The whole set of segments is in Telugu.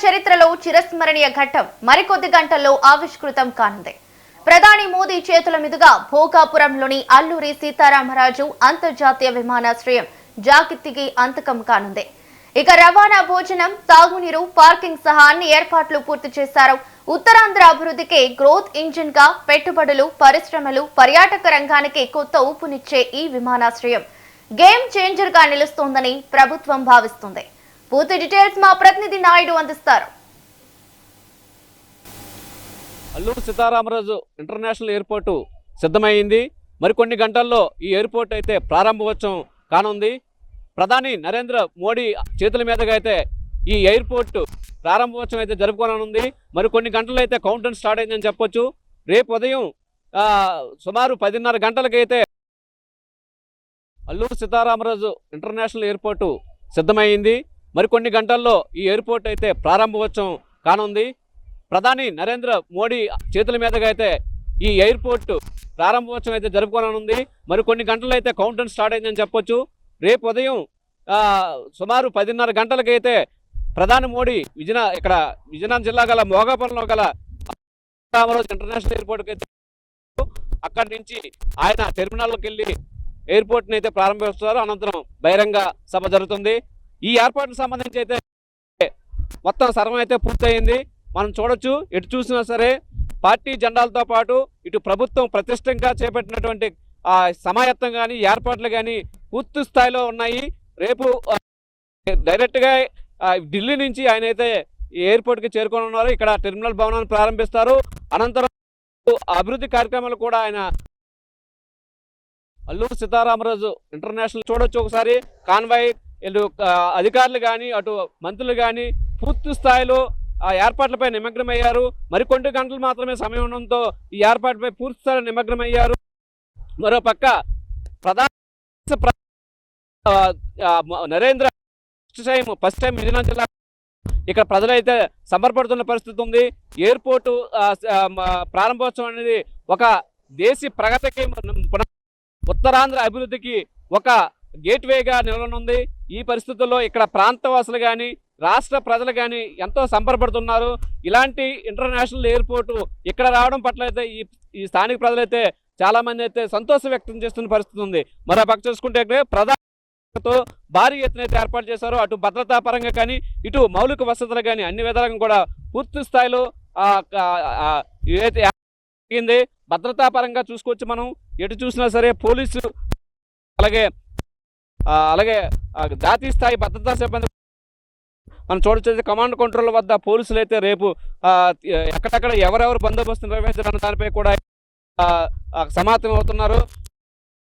చరిత్రలో చిరస్మరణీయ ఘట్టం మరికొద్ది గంటల్లో ఆవిష్కృతం కానుంది. ప్రధాని మోదీ చేతుల మీదుగా భోగాపురంలోని అల్లూరి సీతారామరాజు అంతర్జాతీయ విమానాశ్రయం జాగృతికి అంతకం కానుంది. ఇక రవాణా, భోజనం, తాగునీరు, పార్కింగ్ సహా అన్ని ఏర్పాట్లు పూర్తి చేశారు. ఉత్తరాంధ్ర అభివృద్ధికి గ్రోత్ ఇంజిన్ గా పెట్టుబడులు, పరిశ్రమలు, పర్యాటక రంగానికి కొత్త ఊపునిచ్చే ఈ విమానాశ్రయం గేమ్ చేంజర్ గా నిలుస్తోందని ప్రభుత్వం భావిస్తుంది. పూర్తి డీటెయిల్స్ మా ప్రతినిధి నాయుడు అందిస్తారు. అల్లూరి సీతారామరాజు ఇంటర్నేషనల్ ఎయిర్పోర్టు సిద్ధమైంది. మరికొన్ని గంటల్లో ఈ ఎయిర్పోర్ట్ అయితే ప్రారంభోత్సవం కానుంది. ప్రధాని నరేంద్ర మోడీ చేతుల మీదుగా అయితే ఈ ఎయిర్పోర్టు ప్రారంభోత్సవం అయితే జరుపుకోనుంది. మరికొన్ని గంటల్లో అయితే కౌంటౌన్ స్టార్ట్ అయిందని చెప్పొచ్చు. రేపు ఉదయం సుమారు 10:30 గంటలకైతే అల్లూరి సీతారామరాజు ఇంటర్నేషనల్ ఎయిర్పోర్టు సిద్ధమైంది. మరికొన్ని గంటల్లో ఈ ఎయిర్పోర్ట్ అయితే ప్రారంభోత్సవం కానుంది. ప్రధాని నరేంద్ర మోడీ చేతుల మీదుగా అయితే ఈ ఎయిర్పోర్టు ప్రారంభోత్సవం అయితే జరుపుకోనుంది. మరికొన్ని గంటల్లో అయితే కౌంటౌన్ స్టార్ట్ అయిందని చెప్పొచ్చు. రేపు ఉదయం సుమారు 10:30 గంటలకైతే ప్రధాని మోడీ విజయనగరం జిల్లా గల మోగాపురంలో గల రామరాజు ఇంటర్నేషనల్ ఎయిర్పోర్ట్కి అయితే అక్కడి నుంచి ఆయన టెర్మినల్కి వెళ్ళి ఎయిర్పోర్ట్ని అయితే ప్రారంభిస్తారు. అనంతరం బహిరంగ సభ జరుగుతుంది. ఈ ఏర్పాటుకు సంబంధించి అయితే మొత్తం సర్వం అయితే పూర్తయింది. మనం చూడొచ్చు, ఎటు చూసినా సరే పార్టీ జెండాలతో పాటు ఇటు ప్రభుత్వం ప్రతిష్టంగా చేపట్టినటువంటి సమాయత్తం కానీ ఏర్పాట్లు కానీ పూర్తి స్థాయిలో ఉన్నాయి. రేపు డైరెక్ట్గా ఢిల్లీ నుంచి ఆయన అయితే ఎయిర్పోర్ట్కి చేరుకొని ఉన్నారు. ఇక్కడ టెర్మినల్ భవనాన్ని ప్రారంభిస్తారు. అనంతరం అభివృద్ధి కార్యక్రమాలు కూడా ఆయన అల్లూరి సీతారామరాజు ఇంటర్నేషనల్ చూడొచ్చు. ఒకసారి కాన్వాయ్ అధికారులు కానీ అటు మంత్రులు కానీ పూర్తి స్థాయిలో ఆ ఏర్పాట్లపై నిమగ్నమయ్యారు. మరికొన్ని గంటలు మాత్రమే సమయం ఉండడంతో ఈ ఏర్పాటుపై పూర్తి స్థాయిలో నిమగ్నమయ్యారు. మరోపక్క ప్రధాని నరేంద్ర ఫస్ట్ టైం విజయనగరం జిల్లా ఇక్కడ ప్రజలైతే సంబరపడుతున్న పరిస్థితి ఉంది. ఎయిర్పోర్టు ప్రారంభోత్సవం అనేది ఒక దేశ ప్రగతికి, ఉత్తరాంధ్ర అభివృద్ధికి ఒక గేట్వేగా నిలవనుంది. ఈ పరిస్థితుల్లో ఇక్కడ ప్రాంతవాసులు కానీ రాష్ట్ర ప్రజలు కానీ ఎంతో సంబరపడుతున్నారు. ఇలాంటి ఇంటర్నేషనల్ ఎయిర్పోర్టు ఇక్కడ రావడం పట్ల అయితే ఈ స్థానిక ప్రజలైతే చాలా మంది అయితే సంతోషం వ్యక్తం చేస్తున్న పరిస్థితి ఉంది. మరో పక్క చూసుకుంటే ప్రధానితో భారీ ఎత్తున అయితే ఏర్పాటు చేశారు. అటు భద్రతా పరంగా కానీ ఇటు మౌలిక వసతులు కానీ అన్ని విధాలుగా కూడా పూర్తి స్థాయిలో జరిగింది. భద్రతా పరంగా చూసుకోవచ్చు. మనం ఎటు చూసినా సరే పోలీసు అలాగే జాతీయ స్థాయి భద్రతా సిబ్బంది మనం చూడొచ్చు. కమాండ్ కంట్రోల్ వద్ద పోలీసులు అయితే రేపు ఎక్కడెక్కడ ఎవరెవరు బందోబస్తు నిర్వహించాలన్న దానిపై కూడా సమాయత్తం అవుతున్నారు.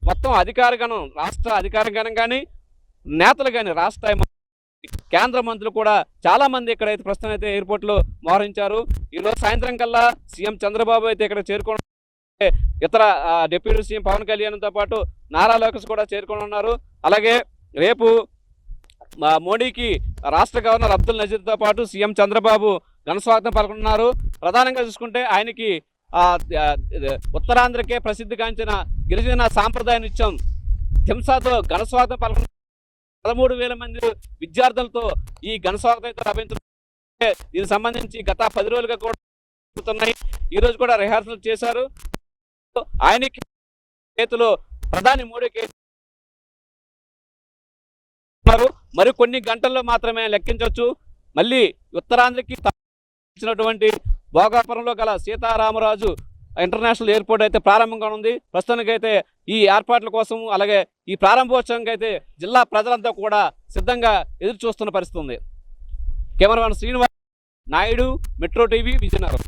మొత్తం అధికారగణం, రాష్ట్ర అధికారగణం కానీ నేతలు కానీ రాష్ట్ర కేంద్ర మంత్రులు కూడా చాలా మంది ఇక్కడైతే ప్రస్తుతం అయితే ఎయిర్పోర్ట్లో మోహరించారు. ఈరోజు సాయంత్రం కల్లా సీఎం చంద్రబాబు అయితే ఇక్కడ చేరుకోవడం, ఇతర డిప్యూటీ సీఎం పవన్ కళ్యాణ్తో పాటు నారా లోకేష్ కూడా చేరుకొని ఉన్నారు. అలాగే రేపు మోడీకి రాష్ట్ర గవర్నర్ అబ్దుల్ నజీర్తో పాటు సీఎం చంద్రబాబు ఘనస్వాగతం పలుకున్నారు. ప్రధానంగా చూసుకుంటే ఆయనకి ఉత్తరాంధ్రకే ప్రసిద్ధిగాంచిన గిరిజన సాంప్రదాయ నృత్యం హింసాతో ఘనస్వాగతం పలుకున్నారు. 13,000 మంది విద్యార్థులతో ఈ ఘనస్వాగతం అయితే లభించడం. దీనికి సంబంధించి గత 10 రోజులుగా కూడా ఈరోజు కూడా రిహార్సల్ చేశారు. ఆయనకి చేతిలో ప్రధాని మోడీకి మరి కొన్ని గంటల్లో మాత్రమే లెక్కించవచ్చు. మళ్ళీ ఉత్తరాంధ్రకి ఇచ్చినటువంటి భోగాపురంలో గల సీతారామరాజు ఇంటర్నేషనల్ ఎయిర్పోర్ట్ అయితే ప్రారంభంగా ఉంది. ప్రస్తుతానికైతే ఈ ఏర్పాట్ల కోసం అలాగే ఈ ప్రారంభోత్సవంకి అయితే జిల్లా ప్రజలంతా కూడా సిద్ధంగా ఎదురు చూస్తున్న పరిస్థితి ఉంది. Cameraman Srinivas Naidu, metro TV, Vizianagaram.